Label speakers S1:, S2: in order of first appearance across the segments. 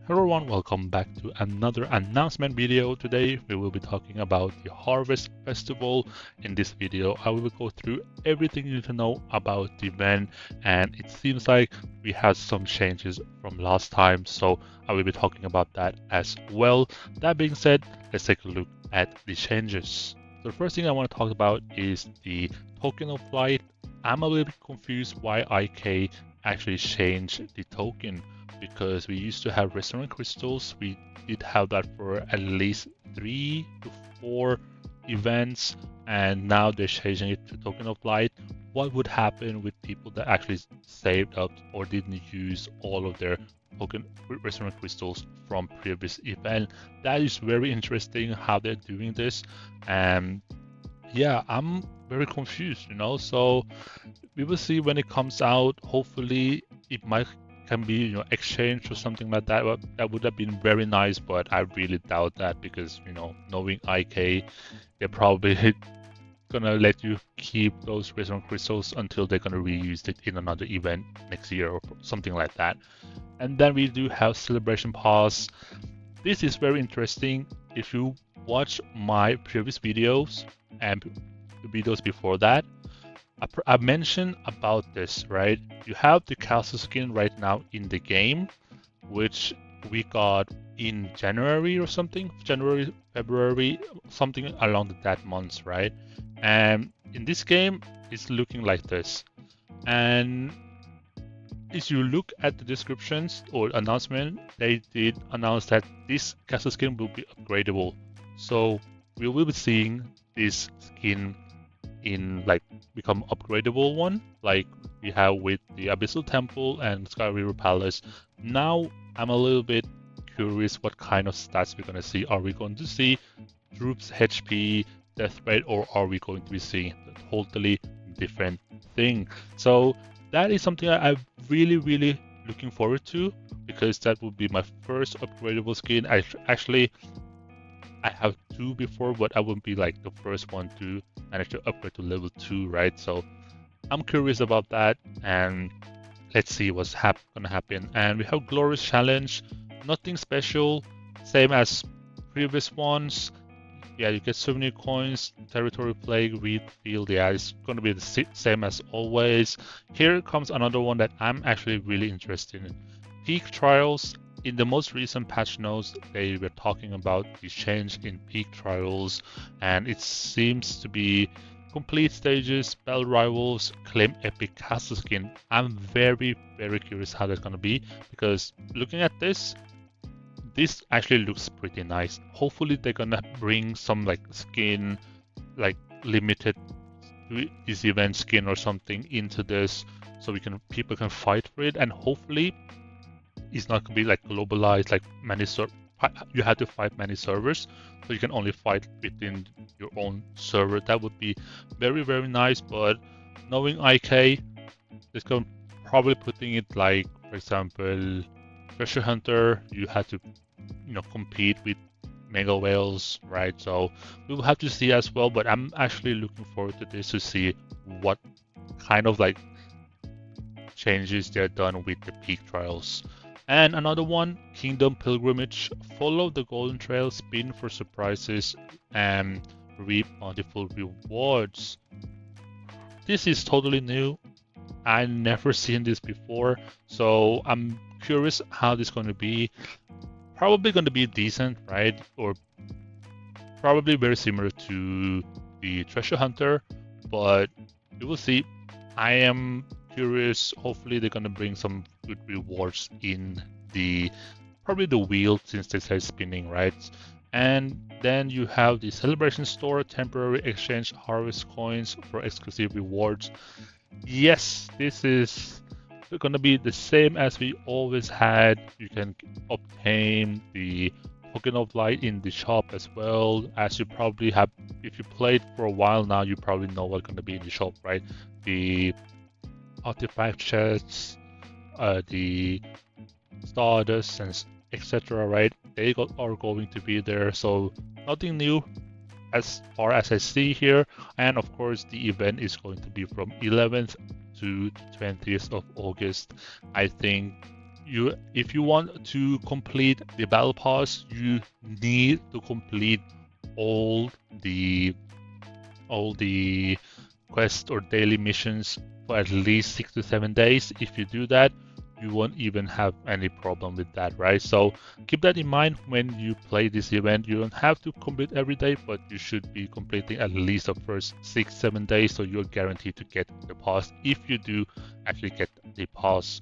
S1: Hello everyone, welcome back to another announcement video. Today we will be talking about the Harvest Festival. In this video I will go through everything you need to know about the event, and it seems like we had some changes from last time, so I will be talking about that as well. That being said, let's take a look at the changes. So the first thing I want to talk about is the token of flight. I'm a little bit confused why IK actually changed the token, because we used to have restaurant crystals. We did have that for at least 3 to 4 events, and now they're changing it to token of light. What would happen with people that actually saved up or didn't use all of their token restaurant crystals from previous event? That is very interesting how they're doing this, and yeah, I'm very confused, so we will see when it comes out. Hopefully it might can be exchanged or something like that. But that would have been very nice, but I really doubt that, because knowing IK, they're probably gonna let you keep those resonant crystals until they're gonna reuse it in another event next year or something like that. And then we do have Celebration Pass. This is very interesting. If you watch my previous videos and the videos before that, I mentioned about this, right? You have the castle skin right now in the game, which we got in January or something, January, February, something along that month, right? And in this game, it's looking like this. And if you look at the descriptions or announcement, they did announce that this castle skin will be upgradable. So we will be seeing this skin in become upgradable one, like we have with the Abyssal Temple and Sky River Palace. Now I'm a little bit curious what kind of stats we're gonna see. Are we going to see troops HP, death rate, or are we going to be seeing a totally different thing? So that is something I'm really looking forward to, because that would be my first upgradable skin. I have 2 before, but I wouldn't be like the first one to manage to upgrade to level 2, right? So I'm curious about that, and let's see what's gonna happen. And we have Glorious Challenge, nothing special, same as previous ones. Yeah, you get souvenir coins, territory plague, reed field. Yeah, it's gonna be the same as always. Here comes another one that I'm actually really interested in. Peak Trials. In the most recent patch notes, they were talking about the change in peak trials, and it seems to be complete stages, battle rivals, claim epic castle skin. I'm very curious how that's gonna be, because looking at this actually looks pretty nice. Hopefully they're gonna bring some skin, limited to this event skin or something into this, so people can fight for it, and hopefully it's not gonna be globalized, like you have to fight many servers, so you can only fight within your own server. That would be very nice. But knowing IK, it's going probably putting it for example, Treasure Hunter, you had to compete with mega whales, right? So we will have to see as well, but I'm actually looking forward to this to see what kind of changes they're done with the peak trials. And another one, Kingdom Pilgrimage. Follow the golden trail, spin for surprises, and reap bountiful rewards. This is totally new. I never seen this before, so I'm curious how this is going to be. Probably going to be decent, right? Or probably very similar to the Treasure Hunter, but we will see. I am curious. Hopefully they're gonna bring some good rewards in probably the wheel, since they say spinning, right? And then you have the Celebration Store, temporary exchange harvest coins for exclusive rewards. Yes, this is gonna be the same as we always had. You can obtain the token of light in the shop as well, as you probably have. If you played for a while now, you probably know what's gonna be in the shop, right? The artifact chests, the stardust, and etc. Right? They are going to be there, so nothing new as far as I see here. And of course, the event is going to be from 11th to 20th of August. I think if you want to complete the battle pass, you need to complete all the quest or daily missions for at least 6 to 7 days. If you do that, you won't even have any problem with that, right? So keep that in mind when you play this event. You don't have to complete every day, but you should be completing at least the first 6-7 days, so you're guaranteed to get the pass if you do actually get the pass.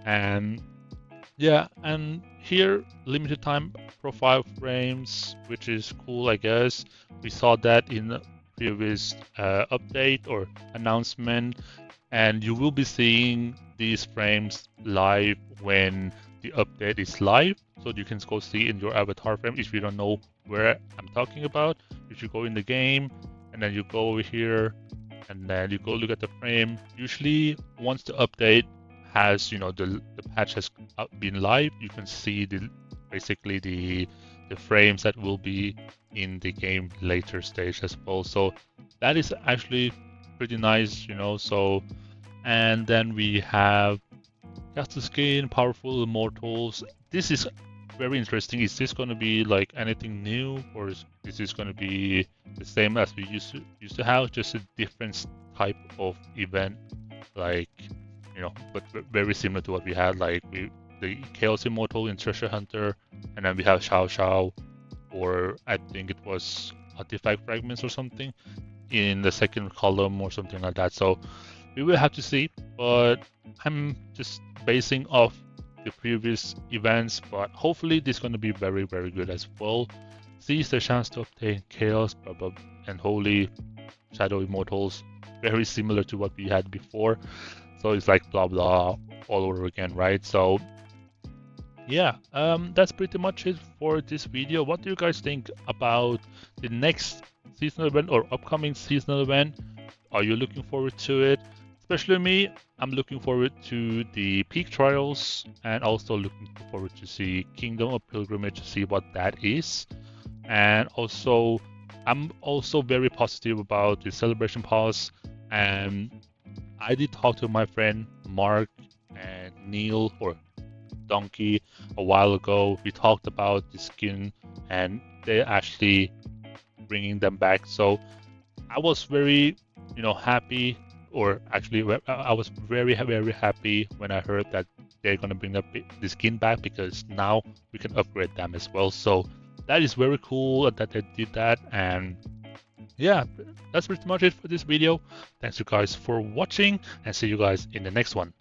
S1: And yeah, and here limited time profile frames, which is cool, I guess. We saw that in the previous update or announcement, and you will be seeing these frames live when the update is live. So you can go see in your avatar frame. If you don't know where I'm talking about, you should go in the game and then you go over here and then you go look at the frame. Usually once the update has, the patch has been live, you can see basically the frames that will be in the game later stage as well. So that is actually pretty nice, so. And then we have Cast Skin, Powerful Immortals. This is very interesting. Is this going to be like anything new, or is this going to be the same as we used to have, just a different type of event, like but very similar to what we had, like the Chaos Immortal in Treasure Hunter, and then we have Xiao Xiao, or I think it was Artifact Fragments or something in the second column or something like that. So we will have to see, but I'm just basing off the previous events, but hopefully this is going to be very, very good as well. Seize the chance to obtain Chaos, and Holy Shadow Immortals, very similar to what we had before. So it's like blah blah all over again, right? So yeah, that's pretty much it for this video. What do you guys think about the next seasonal event or upcoming seasonal event? Are you looking forward to it? Especially me, I'm looking forward to the Peak Trials and also looking forward to see Kingdom of Pilgrimage, to see what that is. And also, I'm also very positive about the Celebration Pass. And I did talk to my friend Mark and Neil, or Donkey, a while ago. We talked about the skin and they're actually bringing them back. So I was very, happy. Or actually, I was very, very happy when I heard that they're going to bring the skin back, because now we can upgrade them as well. So that is very cool that they did that. And yeah, that's pretty much it for this video. Thanks you guys for watching, and see you guys in the next one.